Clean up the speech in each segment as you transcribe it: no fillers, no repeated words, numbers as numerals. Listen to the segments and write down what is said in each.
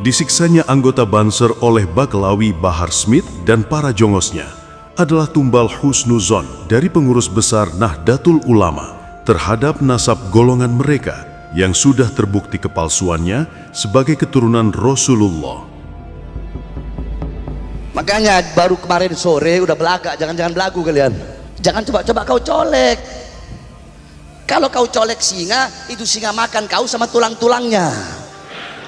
Disiksanya anggota Banser oleh Baqlawi Bahar Smith dan para jongosnya adalah tumbal husnuzon dari pengurus besar Nahdlatul Ulama terhadap nasab golongan mereka yang sudah terbukti kepalsuannya sebagai keturunan Rasulullah. Makanya baru kemarin sore udah belagak, jangan belagu kalian. Jangan coba-coba kau colek. Kalau kau colek singa, itu singa makan kau sama tulang-tulangnya.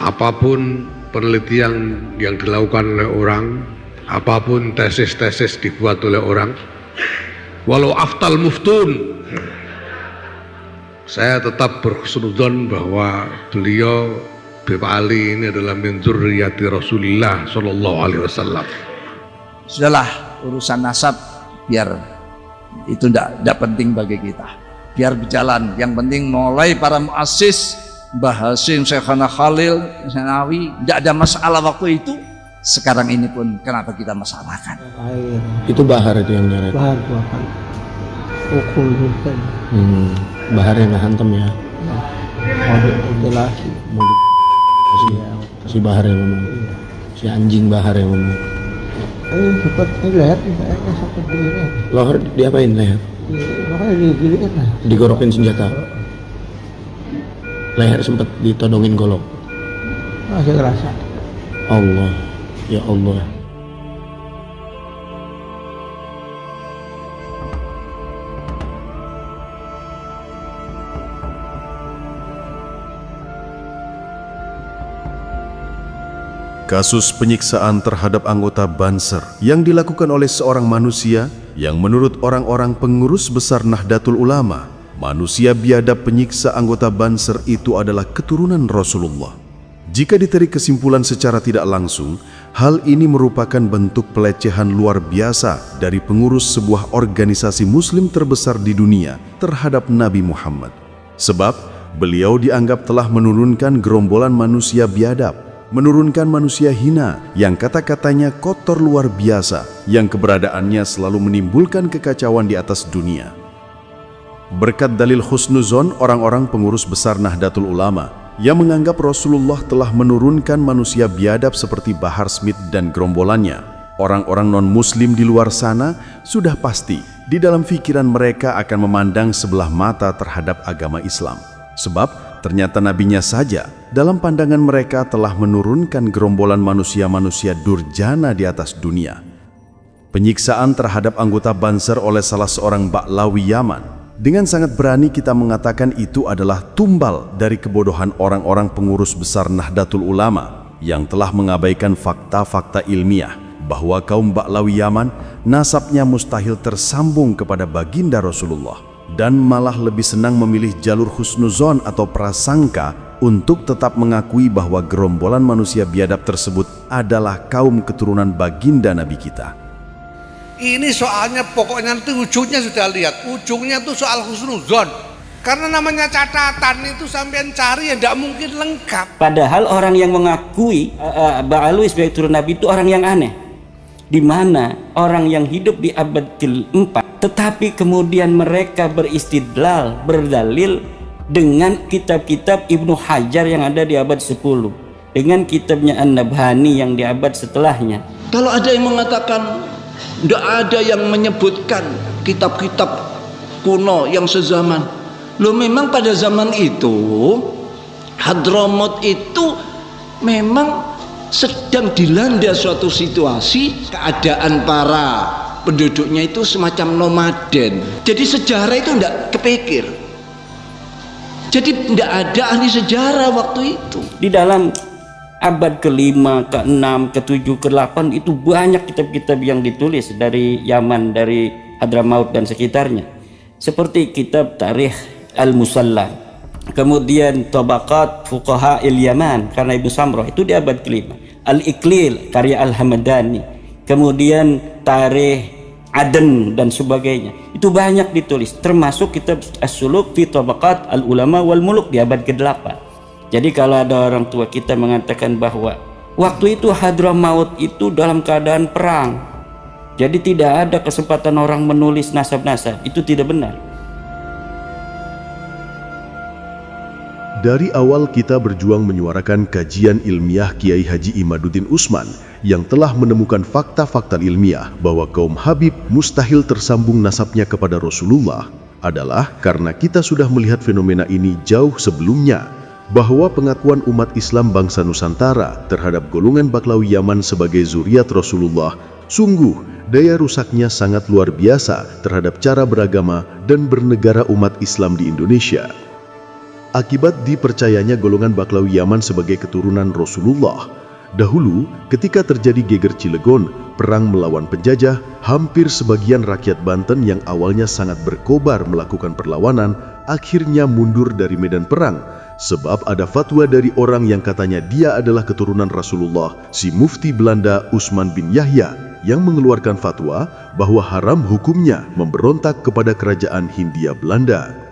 Apapun penelitian yang dilakukan oleh orang, apapun tesis-tesis dibuat oleh orang, walau aftal muftun, saya tetap berhusnudzon bahwa beliau Bapak Ali ini adalah min dzurriyyati Rasulillah sallallahu alaihi wasallam. Sudahlah, urusan nasab biar itu tidak penting bagi kita. Biar berjalan. Yang penting mulai para muassis Mbah Hasyim, Syekhana Khalil, Nawawi, tidak ada masalah waktu itu. Sekarang ini pun kenapa kita masalahkan? Air. Itu Bahar itu yang nyeret. Bahar bukan. Ukul bukan. Bahar yang ngantem ya. Jelas. Si Bahar yang ngomong. Si anjing Bahar yang ngomong. Seperti leher, seperti ini. Leher diapain leher? Makanya digiliin lah. Digorokin senjata. Leher sempat ditodongin golok. Masih kerasa. Allah, ya Allah. Kasus penyiksaan terhadap anggota Banser yang dilakukan oleh seorang manusia yang menurut orang-orang pengurus besar Nahdlatul Ulama, manusia biadab penyiksa anggota Banser itu adalah keturunan Rasulullah. Jika ditarik kesimpulan secara tidak langsung, hal ini merupakan bentuk pelecehan luar biasa dari pengurus sebuah organisasi muslim terbesar di dunia terhadap Nabi Muhammad. Sebab beliau dianggap telah menurunkan gerombolan manusia biadab, menurunkan manusia hina yang kata-katanya kotor luar biasa, yang keberadaannya selalu menimbulkan kekacauan di atas dunia. Berkat dalil husnuzon orang-orang pengurus besar Nahdlatul Ulama yang menganggap Rasulullah telah menurunkan manusia biadab seperti Bahar Smith dan gerombolannya, orang-orang non-muslim di luar sana sudah pasti di dalam pikiran mereka akan memandang sebelah mata terhadap agama Islam. Sebab ternyata nabinya saja dalam pandangan mereka telah menurunkan gerombolan manusia-manusia durjana di atas dunia. Penyiksaan terhadap anggota Banser oleh salah seorang Baqlawi Yaman, dengan sangat berani kita mengatakan itu adalah tumbal dari kebodohan orang-orang pengurus besar Nahdlatul Ulama yang telah mengabaikan fakta-fakta ilmiah bahwa kaum Baqlawi Yaman nasabnya mustahil tersambung kepada baginda Rasulullah, dan malah lebih senang memilih jalur husnuzon atau prasangka untuk tetap mengakui bahwa gerombolan manusia biadab tersebut adalah kaum keturunan baginda Nabi kita. Ini soalnya pokoknya nanti ujungnya sudah lihat, ujungnya tuh soal husnuzon. Karena namanya catatan itu sampean cari ya tidak mungkin lengkap. Padahal orang yang mengakui Ba'alwi sebagai turun Nabi itu orang yang aneh. Di mana orang yang hidup di abad ke-4 tetapi kemudian mereka beristidlal, berdalil dengan kitab-kitab Ibnu Hajar yang ada di abad 10, dengan kitabnya An-Nabhani yang di abad setelahnya. Kalau ada yang mengatakan tidak ada yang menyebutkan kitab-kitab kuno yang sezaman, loh memang pada zaman itu Hadramaut itu memang sedang dilanda suatu situasi, keadaan para penduduknya itu semacam nomaden. Jadi sejarah itu tidak kepikir. Jadi tidak ada ahli sejarah waktu itu. Di dalam abad ke-5, ke-6, ke-7, ke-8 itu banyak kitab-kitab yang ditulis dari Yaman, dari Hadramaut dan sekitarnya. Seperti kitab Tarikh Al-Musalla, kemudian Tabaqat Fuqaha il-Yaman karena Ibnu Samrah itu di abad ke-5, Al-Iqlil karya Al-Hamadani, kemudian Tarikh Aden dan sebagainya. Itu banyak ditulis, termasuk kitab As-Suluk fi Tabaqat Al-Ulama wal Muluk di abad ke-8. Jadi kalau ada orang tua kita mengatakan bahwa waktu itu Hadramaut itu dalam keadaan perang, jadi tidak ada kesempatan orang menulis nasab-nasab, itu tidak benar. Dari awal kita berjuang menyuarakan kajian ilmiah Kiai Haji Imaduddin Usman yang telah menemukan fakta-fakta ilmiah bahwa kaum Habib mustahil tersambung nasabnya kepada Rasulullah adalah karena kita sudah melihat fenomena ini jauh sebelumnya, bahwa pengakuan umat Islam bangsa Nusantara terhadap golongan Baklawi Yaman sebagai zuriat Rasulullah sungguh daya rusaknya sangat luar biasa terhadap cara beragama dan bernegara umat Islam di Indonesia. Akibat dipercayanya golongan Baklawi Yaman sebagai keturunan Rasulullah, dahulu ketika terjadi geger Cilegon, perang melawan penjajah, hampir sebagian rakyat Banten yang awalnya sangat berkobar melakukan perlawanan, akhirnya mundur dari medan perang, sebab ada fatwa dari orang yang katanya dia adalah keturunan Rasulullah, si Mufti Belanda Usman bin Yahya, yang mengeluarkan fatwa bahwa haram hukumnya memberontak kepada kerajaan Hindia Belanda.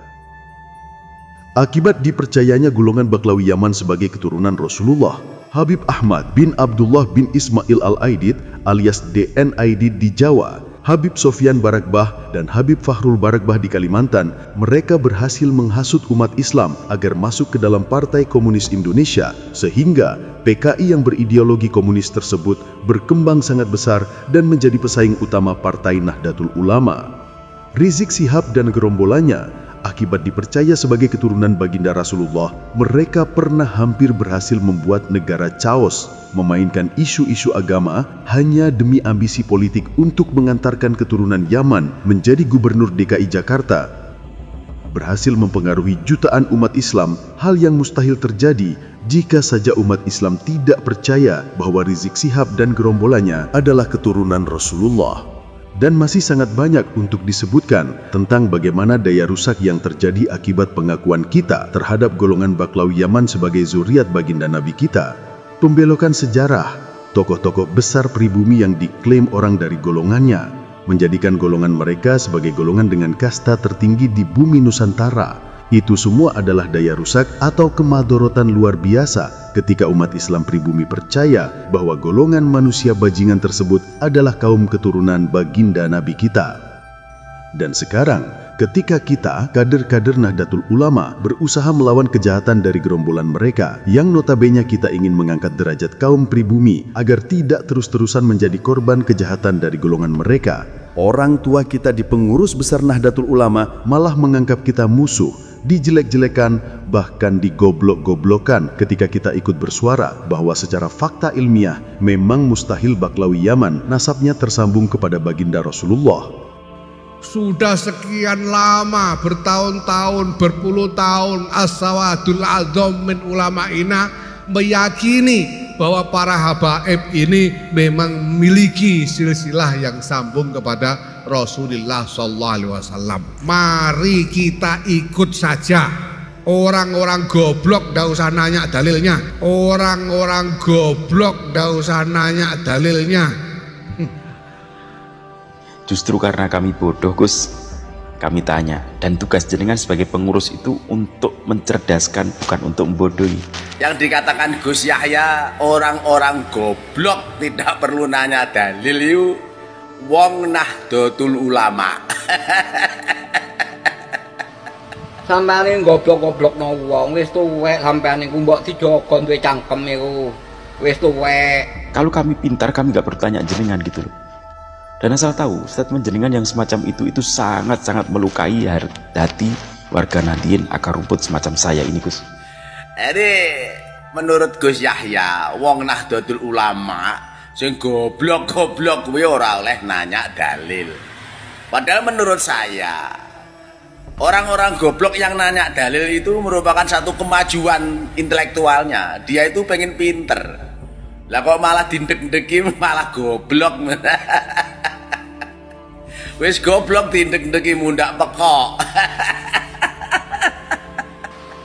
Akibat dipercayanya golongan Baklawi Yaman sebagai keturunan Rasulullah, Habib Ahmad bin Abdullah bin Ismail Al-Aidid alias DN Aidid di Jawa, Habib Sofyan Barakbah dan Habib Fahrul Barakbah di Kalimantan, mereka berhasil menghasut umat Islam agar masuk ke dalam Partai Komunis Indonesia, sehingga PKI yang berideologi komunis tersebut berkembang sangat besar dan menjadi pesaing utama Partai Nahdlatul Ulama. Rizik Syihab dan gerombolannya akibat dipercaya sebagai keturunan baginda Rasulullah, mereka pernah hampir berhasil membuat negara chaos, memainkan isu-isu agama hanya demi ambisi politik untuk mengantarkan keturunan Yaman menjadi gubernur DKI Jakarta. Berhasil mempengaruhi jutaan umat Islam, hal yang mustahil terjadi jika saja umat Islam tidak percaya bahwa Rizik Syihab dan gerombolannya adalah keturunan Rasulullah. Dan masih sangat banyak untuk disebutkan tentang bagaimana daya rusak yang terjadi akibat pengakuan kita terhadap golongan Baklawi Yaman sebagai zuriat baginda Nabi kita. Pembelokan sejarah, tokoh-tokoh besar pribumi yang diklaim orang dari golongannya, menjadikan golongan mereka sebagai golongan dengan kasta tertinggi di bumi Nusantara. Itu semua adalah daya rusak atau kemadorotan luar biasa ketika umat Islam pribumi percaya bahwa golongan manusia bajingan tersebut adalah kaum keturunan baginda Nabi kita. Dan sekarang, ketika kita, kader-kader Nahdlatul Ulama, berusaha melawan kejahatan dari gerombolan mereka, yang notabene kita ingin mengangkat derajat kaum pribumi agar tidak terus-terusan menjadi korban kejahatan dari golongan mereka, orang tua kita di pengurus besar Nahdlatul Ulama malah menganggap kita musuh, dijelek-jelekan, bahkan digoblok-goblokan ketika kita ikut bersuara bahwa secara fakta ilmiah memang mustahil Baklawi Yaman nasabnya tersambung kepada baginda Rasulullah. Sudah sekian lama, bertahun-tahun, berpuluh tahun, as-sawadul a'dzam min ulama'ina meyakini bahwa para habaib ini memang memiliki silsilah yang sambung kepada Rasulullah Sallallahu Alaihi Wasallam. Mari kita ikut saja. Orang-orang goblok ndak usah nanya dalilnya. Orang-orang goblok ndak usah nanya dalilnya. Justru karena kami bodoh, Gus, kami tanya. Dan tugas jenengan sebagai pengurus itu untuk mencerdaskan, bukan untuk membodohi. Yang dikatakan Gus Yahya, orang-orang goblok tidak perlu nanya dalil yuk. Wong Nahdlatul Ulama. Sampeyan goblok-goblok no wong, wis tuwek sampeyan niku mbok dijogo duwe cangkem niku. Wis tuwek. Kalau kami pintar, kami nggak bertanya jenengan gitu loh. Dan asal tahu, statement jenengan yang semacam itu sangat-sangat melukai hati warga Nahdien akar rumput semacam saya ini, Gus. Jadi menurut Gus Yahya, wong Nahdlatul Ulama sing goblok-goblok kuwi ora oleh nanya dalil. Padahal menurut saya, orang-orang goblok yang nanya dalil itu merupakan satu kemajuan intelektualnya. Dia itu pengen pinter. Lah kok malah dindek-deki malah goblok. Wis goblok dindek-deki mundak pekok.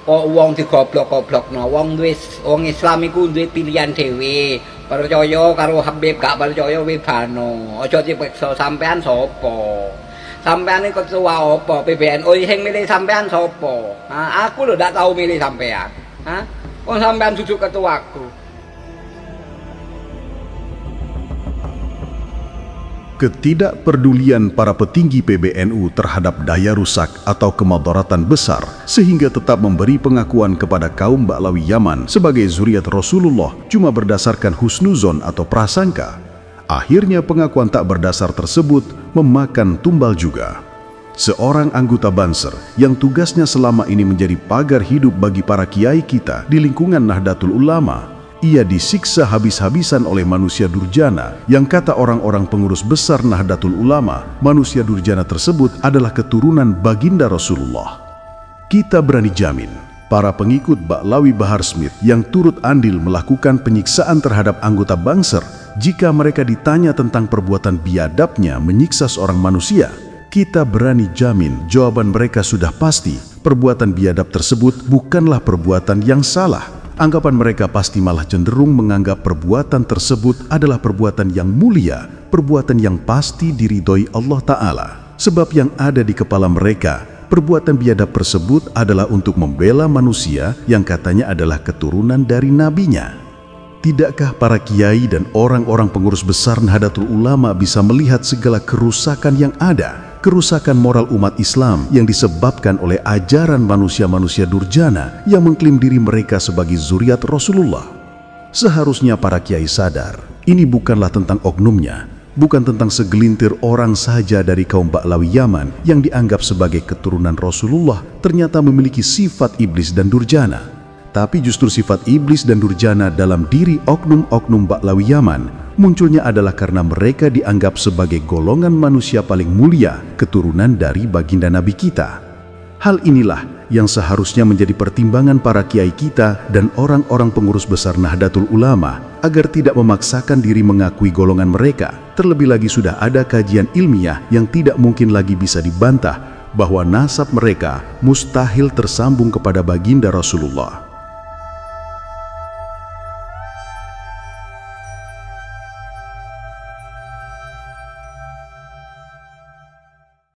Kok wong digoblok-goblokno, wong Islam iku duwe pilihan dhewe. Percaya karo Habib, gak percaya wibano. Aja dipeksa. Sampean sapa? Sampean iki ketua apa? PBNU sing milih sampean sapa? Ha, aku lho ndak tahu milih sampean. Ha? Wong sampean duduk ketuaku. Ketidakpedulian para petinggi PBNU terhadap daya rusak atau kemudaratan besar sehingga tetap memberi pengakuan kepada kaum Ba'lawi Yaman sebagai zuriat Rasulullah cuma berdasarkan husnuzon atau prasangka. Akhirnya pengakuan tak berdasar tersebut memakan tumbal juga. Seorang anggota Banser yang tugasnya selama ini menjadi pagar hidup bagi para kiai kita di lingkungan Nahdlatul Ulama, ia disiksa habis-habisan oleh manusia durjana yang kata orang-orang pengurus besar Nahdlatul Ulama, manusia durjana tersebut adalah keturunan baginda Rasulullah. Kita berani jamin, para pengikut Ba'lawi Bahar Smith yang turut andil melakukan penyiksaan terhadap anggota Banser, jika mereka ditanya tentang perbuatan biadabnya menyiksa seorang manusia, kita berani jamin jawaban mereka sudah pasti, perbuatan biadab tersebut bukanlah perbuatan yang salah. Anggapan mereka pasti malah cenderung menganggap perbuatan tersebut adalah perbuatan yang mulia, perbuatan yang pasti diridhoi Allah Ta'ala. Sebab yang ada di kepala mereka, perbuatan biadab tersebut adalah untuk membela manusia yang katanya adalah keturunan dari nabinya. Tidakkah para kiai dan orang-orang pengurus besar Nahdlatul Ulama bisa melihat segala kerusakan yang ada? Kerusakan moral umat Islam yang disebabkan oleh ajaran manusia-manusia durjana yang mengklaim diri mereka sebagai zuriat Rasulullah. Seharusnya para kiai sadar, ini bukanlah tentang oknumnya, bukan tentang segelintir orang saja dari kaum Ba'lawi Yaman yang dianggap sebagai keturunan Rasulullah ternyata memiliki sifat iblis dan durjana. Tapi justru sifat iblis dan durjana dalam diri oknum-oknum Ba'lawi Yaman munculnya adalah karena mereka dianggap sebagai golongan manusia paling mulia, keturunan dari baginda Nabi kita. Hal inilah yang seharusnya menjadi pertimbangan para kiai kita dan orang-orang pengurus besar Nahdlatul Ulama agar tidak memaksakan diri mengakui golongan mereka. Terlebih lagi sudah ada kajian ilmiah yang tidak mungkin lagi bisa dibantah bahwa nasab mereka mustahil tersambung kepada baginda Rasulullah.